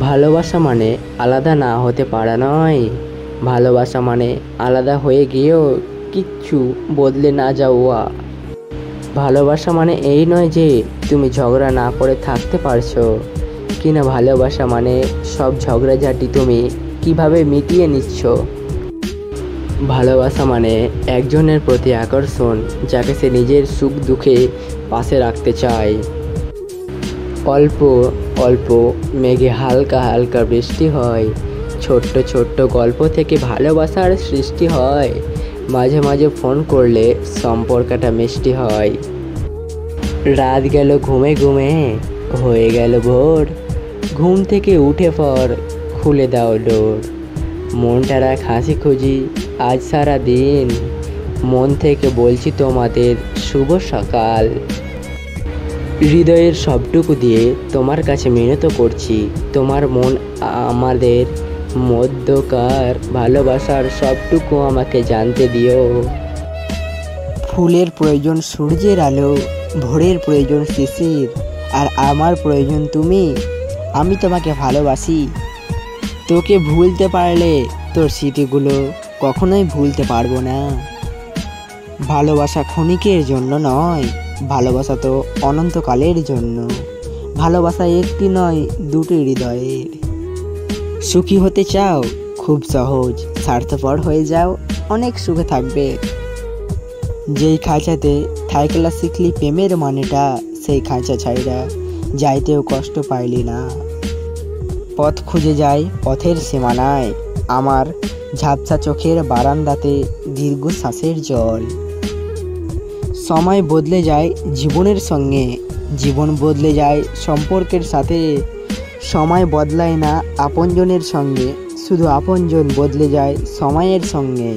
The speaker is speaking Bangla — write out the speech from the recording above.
ভালোবাসা মানে আলাদা না হতে পারা নয়, ভালোবাসা মানে আলাদা হয়ে গিয়েও কিচ্ছু বদলে না যাওয়া। ভালোবাসা মানে এই নয় যে তুমি ঝগড়া না করে থাকতে পারছো কিনা, ভালোবাসা মানে সব ঝগড়াঝাটি তুমি কিভাবে মিটিয়ে নিচ্ছ। ভালোবাসা মানে একজনের প্রতি আকর্ষণ, যাকে সে নিজের সুখ দুঃখে পাশে রাখতে চায়। অল্প অল্প মেঘে হালকা হালকা বৃষ্টি হয়, ছোট্ট ছোট্ট গল্প থেকে ভালোবাসার সৃষ্টি হয়, মাঝে মাঝে ফোন করলে সম্পর্কটা মিষ্টি হয়। রাত গেল ঘুমে ঘুমে, হয়ে গেল ভোর, ঘুম থেকে উঠে পর খুলে দাও ডোর। মনটা রাখ হাসি খুঁজি আজ সারা দিন, মন থেকে বলছি তোমাদের শুভ সকাল। হৃদয়ের সবটুকু দিয়ে তোমার কাছে মিনত করছি, তোমার মন আমাদের মধ্যকার ভালোবাসার সবটুকু আমাকে জানতে দিও। ফুলের প্রয়োজন সূর্যের আলো, ভোরের প্রয়োজন শিশির, আর আমার প্রয়োজন তুমি। আমি তোমাকে ভালোবাসি। তোকে ভুলতে পারলে তোর স্মৃতিগুলো কখনোই ভুলতে পারবো না। ভালোবাসা ক্ষণিকের জন্য নয়, ভালোবাসা তো অনন্তকালের জন্য। ভালোবাসা একটি নয়, দুটি হৃদয়ের। সুখী হতে চাও? খুব সহজ, স্বার্থপর হয়ে যাও, অনেক সুখে থাকবে। যেই খাঁচাতে থাইকলা শিখলি প্রেমের মানেটা, সেই খাঁচা ছাইরা যাইতেও কষ্ট পাইলি না। পথ খুঁজে যাই পথের সীমানায়, আমার ঝাপসা চোখের বারান্দাতে দীর্ঘশ্বাসের জল। সময় বদলে যায় জীবনের সঙ্গে, জীবন বদলে যায় সম্পর্কের সাথে। সময় বদলায় না আপনজনের সঙ্গে, শুধু আপনজন বদলে যায় সময়ের সঙ্গে।